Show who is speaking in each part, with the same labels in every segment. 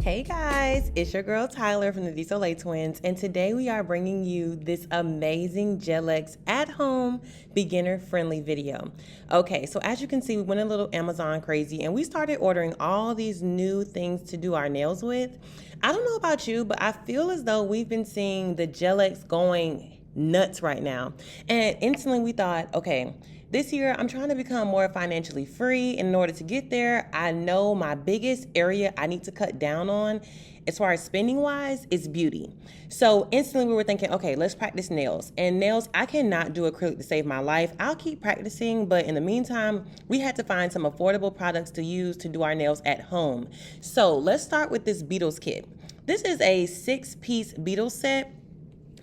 Speaker 1: Hey guys, it's your girl Tyler from the Soleil Twins, and today we are bringing you this amazing Gel-X at-home beginner-friendly video. Okay, so as you can see, we went a little Amazon crazy and we started ordering all these new things to do our nails with. I don't know about you, but I feel as though we've been seeing the Gel-X going nuts right now. And instantly we thought, okay, this year, I'm trying to become more financially free. And in order to get there, I know my biggest area I need to cut down on, as far as spending wise, is beauty. So instantly we were thinking, okay, let's practice nails. And nails, I cannot do acrylic to save my life. I'll keep practicing, but in the meantime, we had to find some affordable products to use to do our nails at home. So let's start with this Beetles kit. This is a 6-piece Beetles set.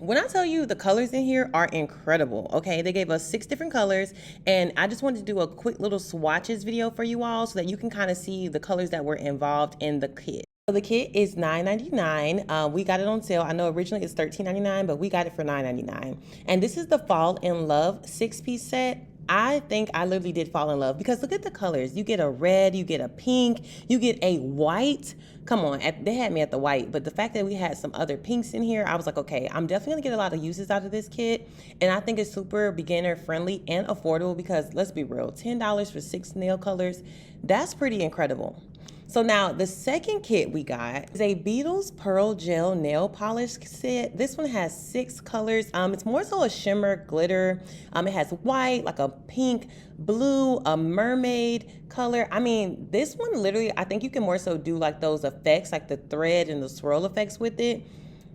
Speaker 1: When I tell you the colors in here are incredible, okay? They gave us 6 different colors, and I just wanted to do a quick little swatches video for you all so that you can kind of see the colors that were involved in the kit. So the kit is $9.99. We got it on sale. I know originally it's $13.99, but we got it for $9.99. And this is the Fall in Love 6-piece set. I think I literally did fall in love because look at the colors. You get a red, you get a pink, you get a white. Come on, they had me at the white, but the fact that we had some other pinks in here, I was like, okay, I'm definitely gonna get a lot of uses out of this kit. And I think it's super beginner friendly and affordable because let's be real, $10 for 6 nail colors, that's pretty incredible. So now the second kit we got is a Beetles Pearl Gel Nail Polish set. This one has 6 colors. It's more so a shimmer glitter. It has white, like a pink, blue, a mermaid color. I mean, this one literally, I think you can more so do like those effects, like the thread and the swirl effects with it.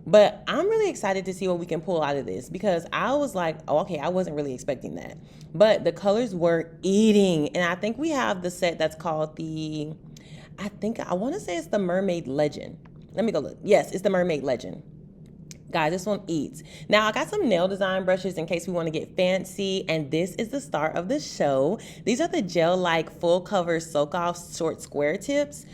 Speaker 1: But I'm really excited to see what we can pull out of this because I was like, oh, okay, I wasn't really expecting that. But the colors were eating. And I think we have the set that's called I want to say it's the Mermaid Legend. Let me go look. Yes, it's the Mermaid Legend. Guys, this one eats. Now, I got some nail design brushes in case we want to get fancy, and this is the start of the show. These are the gel-like full cover soak-off short square tips.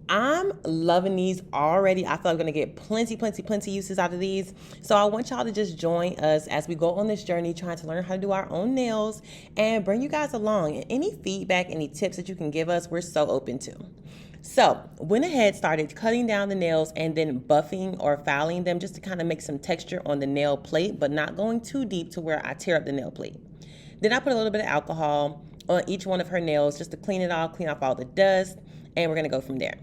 Speaker 1: I'm loving these already. I feel like I'm gonna get plenty uses out of these. So I want y'all to just join us as we go on this journey trying to learn how to do our own nails and bring you guys along. And any feedback, any tips that you can give us, we're so open to. So went ahead, started cutting down the nails and then buffing or filing them just to kind of make some texture on the nail plate, but not going too deep to where I tear up the nail plate. Then I put a little bit of alcohol on each one of her nails just to clean it off, clean off all the dust, and we're gonna go from there.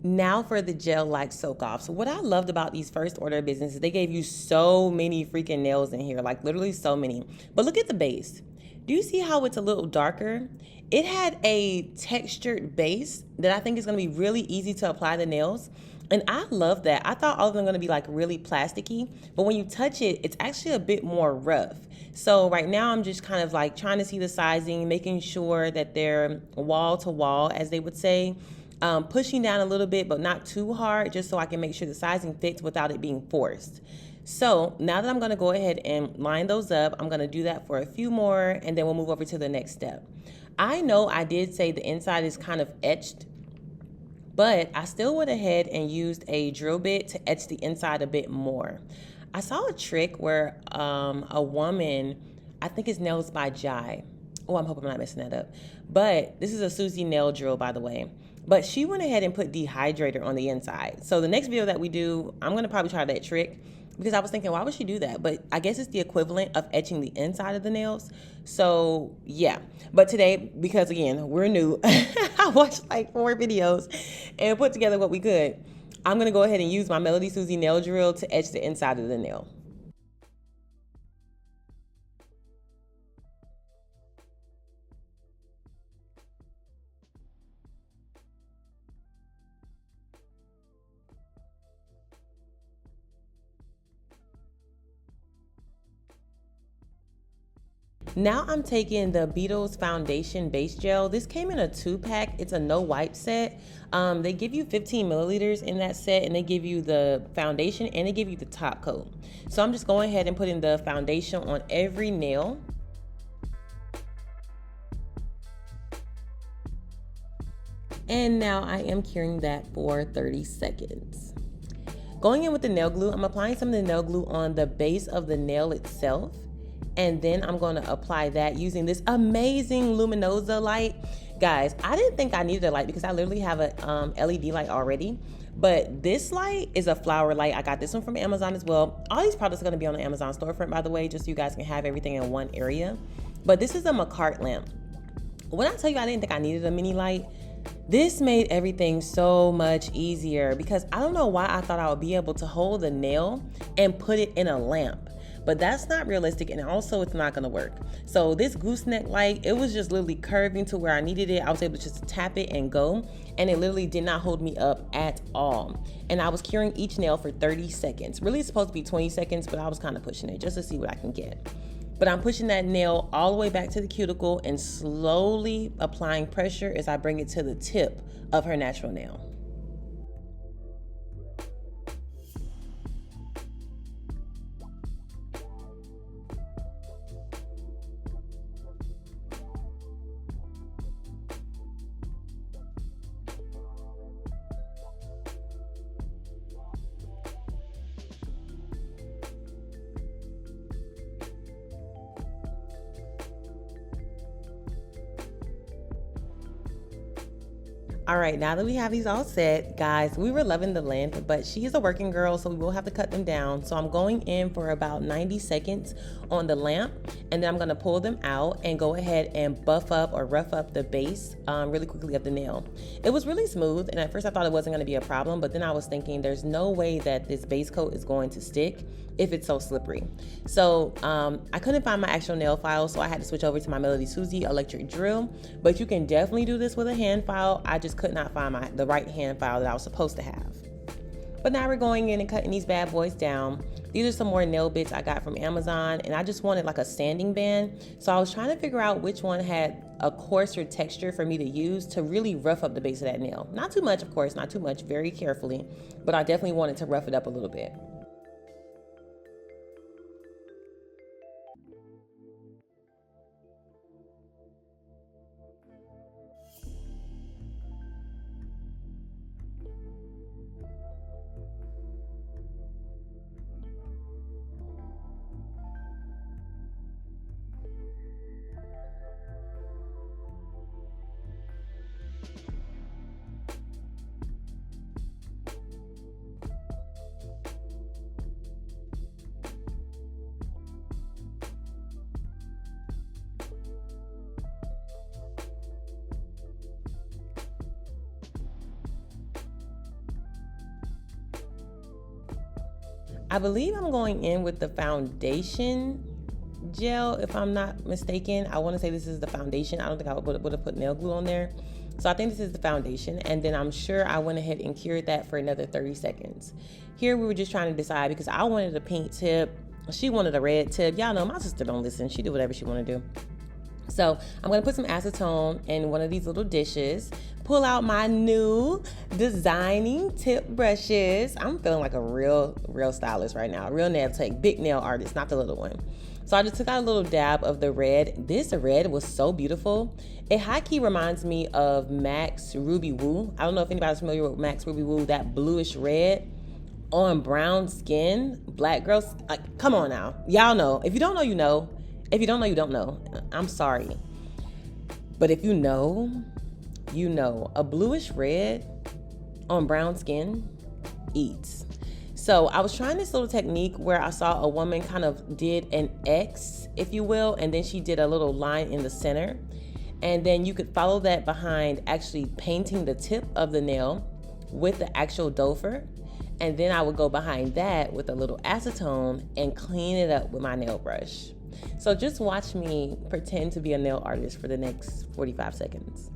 Speaker 1: Now for the gel-like soak-off. So what I loved about these first order businesses, they gave you so many freaking nails in here, like literally so many. But look at the base. Do you see how it's a little darker? It had a textured base that I think is gonna be really easy to apply the nails. And I love that. I thought all of them were gonna be like really plasticky, but when you touch it, it's actually a bit more rough. So right now I'm just kind of like trying to see the sizing, making sure that they're wall to wall, as they would say. Pushing down a little bit, but not too hard, just so I can make sure the sizing fits without it being forced. So now that I'm gonna go ahead and line those up, I'm gonna do that for a few more, and then we'll move over to the next step. I know I did say the inside is kind of etched, but I still went ahead and used a drill bit to etch the inside a bit more. I saw a trick where a woman, I think it's Nails by Jai. Oh, I'm hoping I'm not messing that up. But this is a Susie nail drill, by the way. But she went ahead and put dehydrator on the inside. So the next video that we do, I'm gonna probably try that trick because I was thinking, why would she do that? But I guess it's the equivalent of etching the inside of the nails. So yeah, but today, because again, we're new, I watched like 4 videos and put together what we could. I'm gonna go ahead and use my Melody Susie nail drill to etch the inside of the nail. Now I'm taking the Beetles Foundation Base Gel. This came in a 2-pack. It's a no wipe set. They give you 15 milliliters in that set, and they give you the foundation and they give you the top coat. So I'm just going ahead and putting the foundation on every nail. And now I am curing that for 30 seconds. Going in with the nail glue, I'm applying some of the nail glue on the base of the nail itself. And then I'm going to apply that using this amazing Luminosa light. Guys, I didn't think I needed a light because I literally have a LED light already. But this light is a flower light. I got this one from Amazon as well. All these products are going to be on the Amazon storefront, by the way, just so you guys can have everything in one area. But this is a McCart lamp. When I tell you I didn't think I needed a mini light, this made everything so much easier because I don't know why I thought I would be able to hold a nail and put it in a lamp. But that's not realistic, and also it's not gonna work. So this gooseneck light, it was just literally curving to where I needed it. I was able to just tap it and go, and it literally did not hold me up at all. And I was curing each nail for 30 seconds. Really, it's supposed to be 20 seconds, but I was kind of pushing it just to see what I can get. But I'm pushing that nail all the way back to the cuticle and slowly applying pressure as I bring it to the tip of her natural nail. All right, now that we have these all set, guys, we were loving the length, but she is a working girl, so we will have to cut them down. So I'm going in for about 90 seconds on the lamp, and then I'm gonna pull them out and go ahead and buff up or rough up the base really quickly of the nail. It was really smooth, and at first I thought it wasn't gonna be a problem, but then I was thinking there's no way that this base coat is going to stick if it's so slippery. So I couldn't find my actual nail file, so I had to switch over to my Melody Susie electric drill, but you can definitely do this with a hand file. I just could not find the right hand file that I was supposed to have. But now we're going in and cutting these bad boys down. These are some more nail bits I got from Amazon, and I just wanted like a sanding band. So I was trying to figure out which one had a coarser texture for me to use to really rough up the base of that nail. Not too much, of course, not too much, very carefully, but I definitely wanted to rough it up a little bit. I believe I'm going in with the foundation gel, if I'm not mistaken. I want to say this is the foundation. I don't think I would have put nail glue on there. So I think this is the foundation. And then I'm sure I went ahead and cured that for another 30 seconds. Here we were just trying to decide because I wanted a pink tip. She wanted a red tip. Y'all know my sister don't listen. She do whatever she want to do. So I'm going to put some acetone in one of these little dishes, pull out my new designing tip brushes. I'm feeling like a real stylist right now, a real nail tech, big nail artist, not the little one. So I just took out a little dab of the red. This red was so beautiful. It high-key reminds me of MAC's Ruby Woo. I don't know if anybody's familiar with MAC's Ruby Woo, that bluish red on brown skin, black girls. Like, come on now. Y'all know. If you don't know, you know. If you don't know, you don't know. I'm sorry. But if you know, you know. A bluish red on brown skin eats. So I was trying this little technique where I saw a woman kind of did an X, if you will, and then she did a little line in the center. And then you could follow that behind actually painting the tip of the nail with the actual dofer. And then I would go behind that with a little acetone and clean it up with my nail brush. So just watch me pretend to be a nail artist for the next 45 seconds.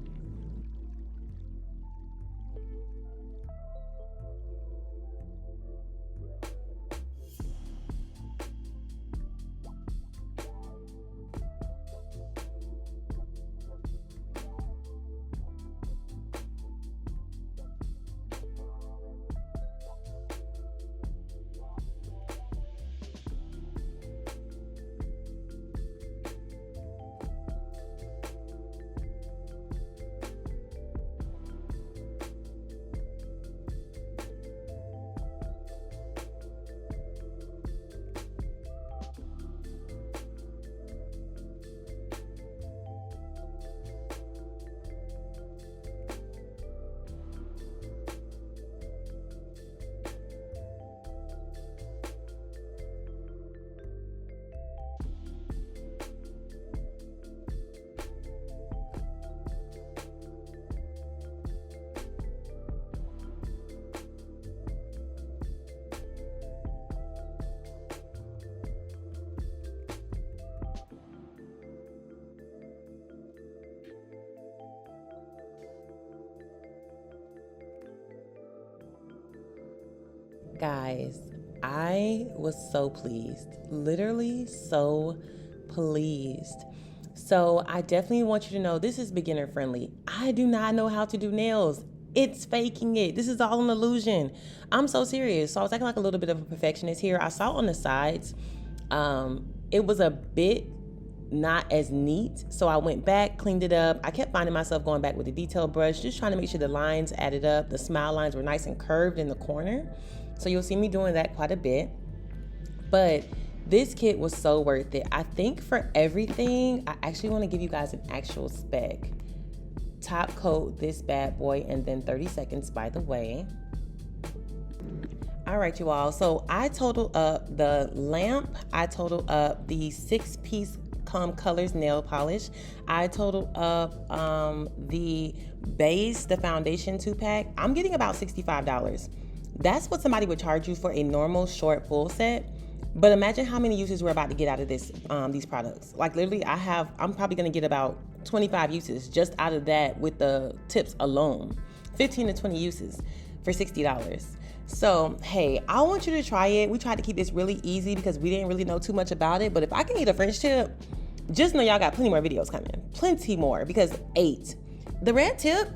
Speaker 1: Guys, I was so pleased, literally so pleased. So I definitely want you to know this is beginner friendly. I do not know how to do nails. It's faking it. This is all an illusion. I'm so serious. So I was acting like a little bit of a perfectionist here. I saw on the sides, it was a bit not as neat. So I went back, cleaned it up. I kept finding myself going back with a detail brush, just trying to make sure the lines added up. The smile lines were nice and curved in the corner. So you'll see me doing that quite a bit. But this kit was so worth it. I think for everything, I actually want to give you guys an actual spec. Top coat this bad boy and then 30 seconds, by the way. All right, you all. So I totaled up the lamp. I totaled up the 6-piece colors nail polish. I totaled up the base, the foundation 2-pack. I'm getting about $65. That's what somebody would charge you for a normal short full set. But imagine how many uses we're about to get out of this, these products. Like literally, I'm probably gonna get about 25 uses just out of that with the tips alone. 15 to 20 uses for $60. So, hey, I want you to try it. We tried to keep this really easy because we didn't really know too much about it. But if I can eat a French tip, just know y'all got plenty more videos coming. Plenty more, because 8. The red tip,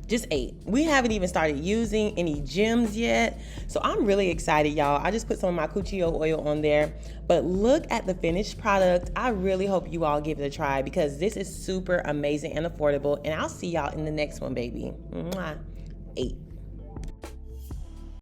Speaker 1: just 8. We haven't even started using any gems yet. So I'm really excited, y'all. I just put some of my Cuccio oil on there. But look at the finished product. I really hope you all give it a try because this is super amazing and affordable. And I'll see y'all in the next one, baby. Mwah. 8.